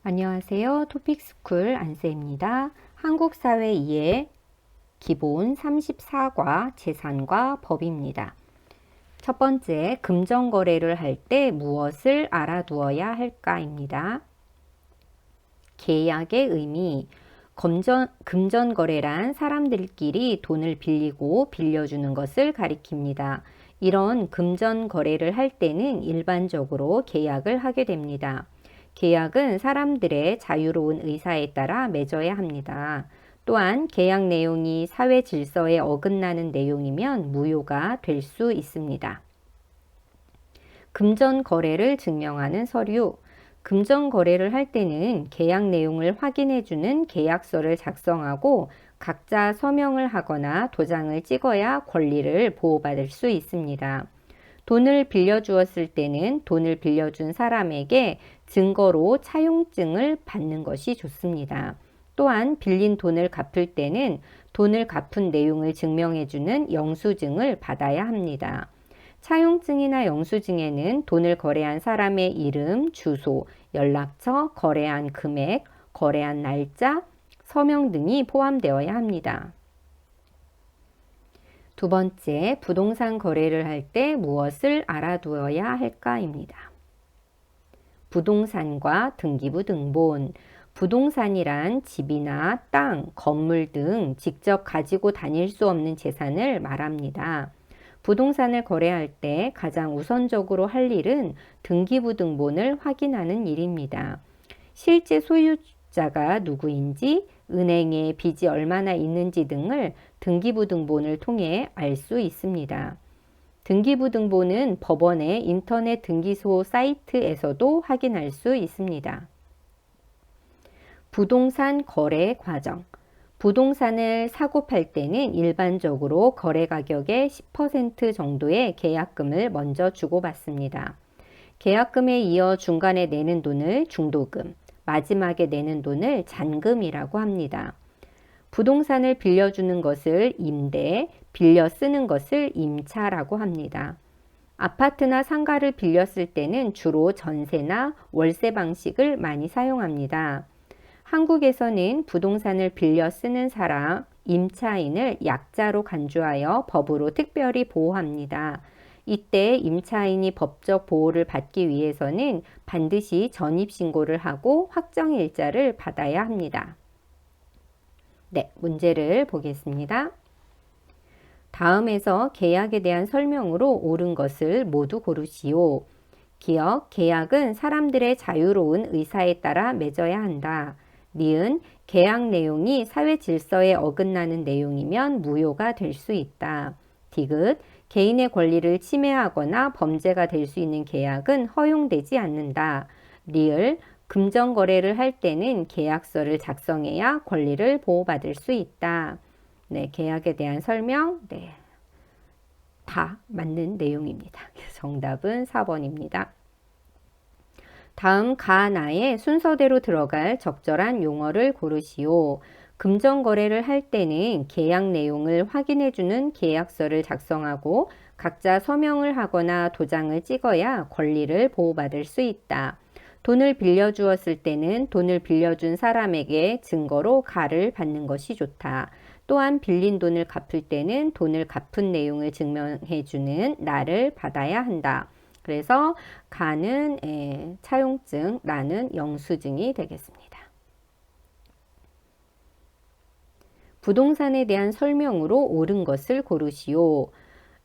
안녕하세요. 토픽스쿨 안쌤입니다. 한국사회 2의 기본 34과 재산과 법입니다. 첫 번째, 금전거래를 할 때 무엇을 알아두어야 할까입니다. 계약의 의미, 금전거래란 사람들끼리 돈을 빌리고 빌려주는 것을 가리킵니다. 이런 금전거래를 할 때는 일반적으로 계약을 하게 됩니다. 계약은 사람들의 자유로운 의사에 따라 맺어야 합니다. 또한 계약 내용이 사회 질서에 어긋나는 내용이면 무효가 될 수 있습니다. 금전 거래를 증명하는 서류. 금전 거래를 할 때는 계약 내용을 확인해주는 계약서를 작성하고 각자 서명을 하거나 도장을 찍어야 권리를 보호받을 수 있습니다. 돈을 빌려주었을 때는 돈을 빌려준 사람에게 증거로 차용증을 받는 것이 좋습니다. 또한 빌린 돈을 갚을 때는 돈을 갚은 내용을 증명해주는 영수증을 받아야 합니다. 차용증이나 영수증에는 돈을 거래한 사람의 이름, 주소, 연락처, 거래한 금액, 거래한 날짜, 서명 등이 포함되어야 합니다. 두 번째, 부동산 거래를 할 때 무엇을 알아두어야 할까입니다. 부동산과 등기부 등본. 부동산이란 집이나 땅, 건물 등 직접 가지고 다닐 수 없는 재산을 말합니다. 부동산을 거래할 때 가장 우선적으로 할 일은 등기부 등본을 확인하는 일입니다. 실제 소유자가 누구인지, 은행에 빚이 얼마나 있는지 등을 등기부 등본을 통해 알 수 있습니다. 등기부 등본은 법원의 인터넷 등기소 사이트에서도 확인할 수 있습니다. 부동산 거래 과정. 부동산을 사고 팔 때는 일반적으로 거래 가격의 10% 정도의 계약금을 먼저 주고받습니다. 계약금에 이어 중간에 내는 돈을 중도금, 마지막에 내는 돈을 잔금이라고 합니다. 부동산을 빌려주는 것을 임대, 빌려 쓰는 것을 임차라고 합니다. 아파트나 상가를 빌렸을 때는 주로 전세나 월세 방식을 많이 사용합니다. 한국에서는 부동산을 빌려 쓰는 사람, 임차인을 약자로 간주하여 법으로 특별히 보호합니다. 이때 임차인이 법적 보호를 받기 위해서는 반드시 전입신고를 하고 확정일자를 받아야 합니다. 네, 문제를 보겠습니다. 다음에서 계약에 대한 설명으로 옳은 것을 모두 고르시오. 기억, 계약은 사람들의 자유로운 의사에 따라 맺어야 한다. 니은, 계약 내용이 사회 질서에 어긋나는 내용이면 무효가 될 수 있다. 디귿, 개인의 권리를 침해하거나 범죄가 될 수 있는 계약은 허용되지 않는다. 리을, 금전거래를 할 때는 계약서를 작성해야 권리를 보호받을 수 있다. 네, 계약에 대한 설명, 네, 다 맞는 내용입니다. 정답은 4번입니다. 다음 가나에 순서대로 들어갈 적절한 용어를 고르시오. 금전거래를 할 때는 계약 내용을 확인해주는 계약서를 작성하고 각자 서명을 하거나 도장을 찍어야 권리를 보호받을 수 있다. 돈을 빌려주었을 때는 돈을 빌려준 사람에게 증거로 가를 받는 것이 좋다. 또한 빌린 돈을 갚을 때는 돈을 갚은 내용을 증명해주는 날을 받아야 한다. 그래서 가는 차용증, 라는 영수증이 되겠습니다. 부동산에 대한 설명으로 옳은 것을 고르시오.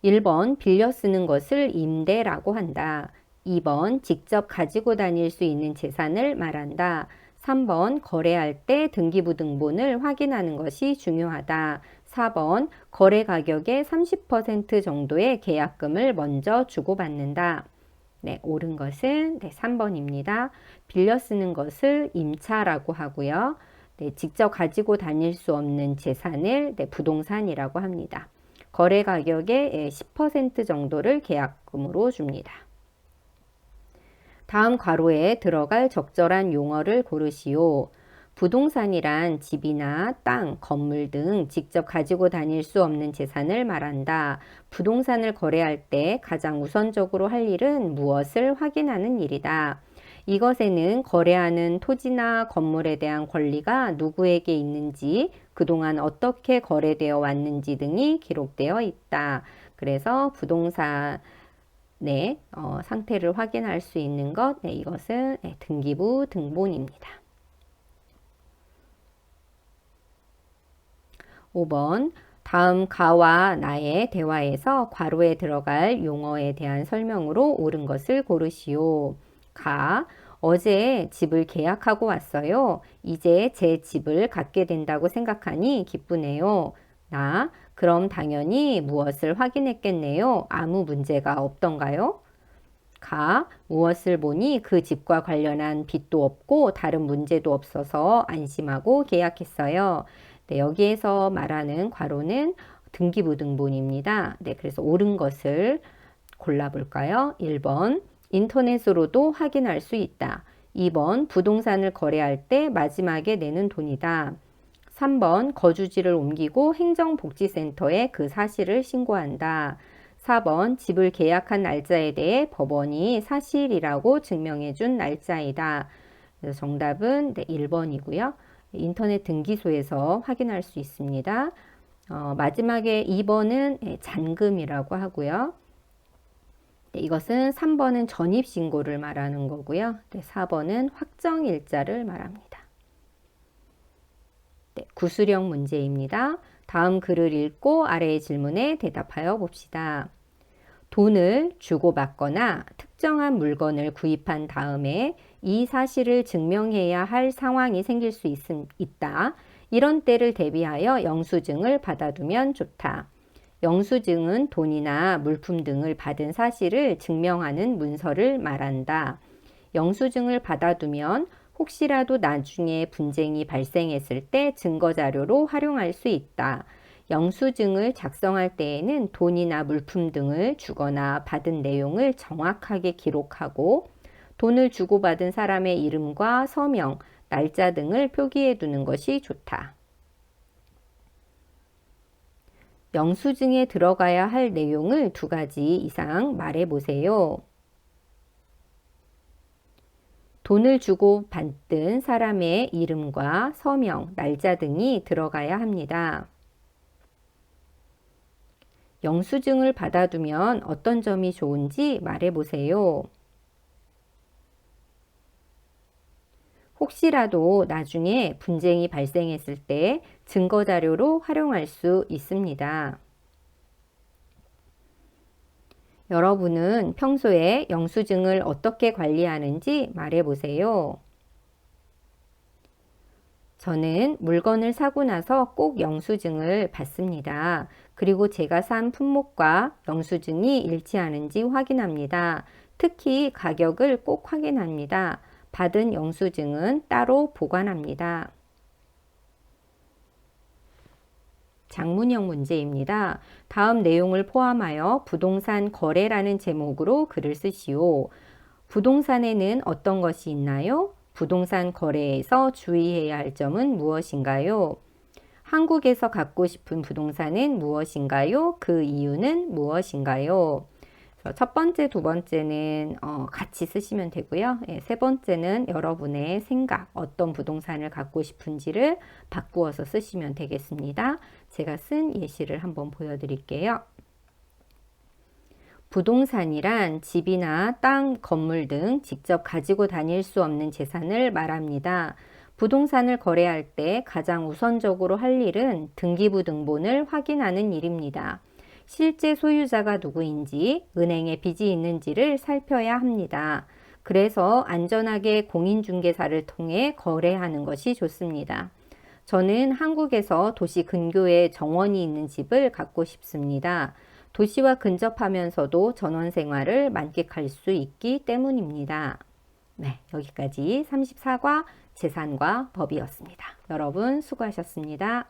1번 빌려 쓰는 것을 임대라고 한다. 2번 직접 가지고 다닐 수 있는 재산을 말한다. 3번 거래할 때 등기부 등본을 확인하는 것이 중요하다. 4번 거래 가격의 30% 정도의 계약금을 먼저 주고받는다. 네, 옳은 것은 3번입니다. 빌려 쓰는 것을 임차라고 하고요. 네, 직접 가지고 다닐 수 없는 재산을 부동산이라고 합니다. 거래 가격의 10% 정도를 계약금으로 줍니다. 다음 괄호에 들어갈 적절한 용어를 고르시오. 부동산이란 집이나 땅, 건물 등 직접 가지고 다닐 수 없는 재산을 말한다. 부동산을 거래할 때 가장 우선적으로 할 일은 무엇을 확인하는 일이다. 이것에는 거래하는 토지나 건물에 대한 권리가 누구에게 있는지, 그동안 어떻게 거래되어 왔는지 등이 기록되어 있다. 그래서 부동산의 상태를 확인할 수 있는 것, 이것은 등기부 등본입니다. 5번 다음 가와 나의 대화에서 괄호에 들어갈 용어에 대한 설명으로 옳은 것을 고르시오. 가, 어제 집을 계약하고 왔어요. 이제 제 집을 갖게 된다고 생각하니 기쁘네요. 나, 그럼 당연히 무엇을 확인했겠네요. 아무 문제가 없던가요? 가, 무엇을 보니 그 집과 관련한 빚도 없고 다른 문제도 없어서 안심하고 계약했어요. 네, 여기에서 말하는 괄호는 등기부 등본입니다. 네, 그래서 옳은 것을 골라볼까요? 1번, 인터넷으로도 확인할 수 있다. 2번, 부동산을 거래할 때 마지막에 내는 돈이다. 3번, 거주지를 옮기고 행정복지센터에 그 사실을 신고한다. 4번, 집을 계약한 날짜에 대해 법원이 사실이라고 증명해준 날짜이다. 그래서 정답은 1번이고요. 인터넷 등기소에서 확인할 수 있습니다. 마지막에 2번은 잔금이라고 하고요. 이것은 3번은 전입신고를 말하는 거고요. 4번은 확정일자를 말합니다. 구술형 문제입니다. 다음 글을 읽고 아래의 질문에 대답하여 봅시다. 돈을 주고받거나 특정한 물건을 구입한 다음에 이 사실을 증명해야 할 상황이 생길 수 있다. 이런 때를 대비하여 영수증을 받아두면 좋다. 영수증은 돈이나 물품 등을 받은 사실을 증명하는 문서를 말한다. 영수증을 받아두면 혹시라도 나중에 분쟁이 발생했을 때 증거자료로 활용할 수 있다. 영수증을 작성할 때에는 돈이나 물품 등을 주거나 받은 내용을 정확하게 기록하고 돈을 주고받은 사람의 이름과 서명, 날짜 등을 표기해 두는 것이 좋다. 영수증에 들어가야 할 내용을 2가지 이상 말해 보세요. 돈을 주고 받은 사람의 이름과 서명, 날짜 등이 들어가야 합니다. 영수증을 받아두면 어떤 점이 좋은지 말해 보세요. 혹시라도 나중에 분쟁이 발생했을 때 증거자료로 활용할 수 있습니다. 여러분은 평소에 영수증을 어떻게 관리하는지 말해보세요. 저는 물건을 사고 나서 꼭 영수증을 받습니다. 그리고 제가 산 품목과 영수증이 일치하는지 확인합니다. 특히 가격을 꼭 확인합니다. 받은 영수증은 따로 보관합니다. 장문형 문제입니다. 다음 내용을 포함하여 부동산 거래라는 제목으로 글을 쓰시오. 부동산에는 어떤 것이 있나요? 부동산 거래에서 주의해야 할 점은 무엇인가요? 한국에서 갖고 싶은 부동산은 무엇인가요? 그 이유는 무엇인가요? 첫 번째, 두 번째는 같이 쓰시면 되고요. 세 번째는 여러분의 생각, 어떤 부동산을 갖고 싶은지를 바꾸어서 쓰시면 되겠습니다. 제가 쓴 예시를 한번 보여드릴게요. 부동산이란 집이나 땅, 건물 등 직접 가지고 다닐 수 없는 재산을 말합니다. 부동산을 거래할 때 가장 우선적으로 할 일은 등기부 등본을 확인하는 일입니다. 실제 소유자가 누구인지, 은행에 빚이 있는지를 살펴야 합니다. 그래서 안전하게 공인중개사를 통해 거래하는 것이 좋습니다. 저는 한국에서 도시 근교에 정원이 있는 집을 갖고 싶습니다. 도시와 근접하면서도 전원 생활을 만끽할 수 있기 때문입니다. 네, 여기까지 34과 재산과 법이었습니다. 여러분 수고하셨습니다.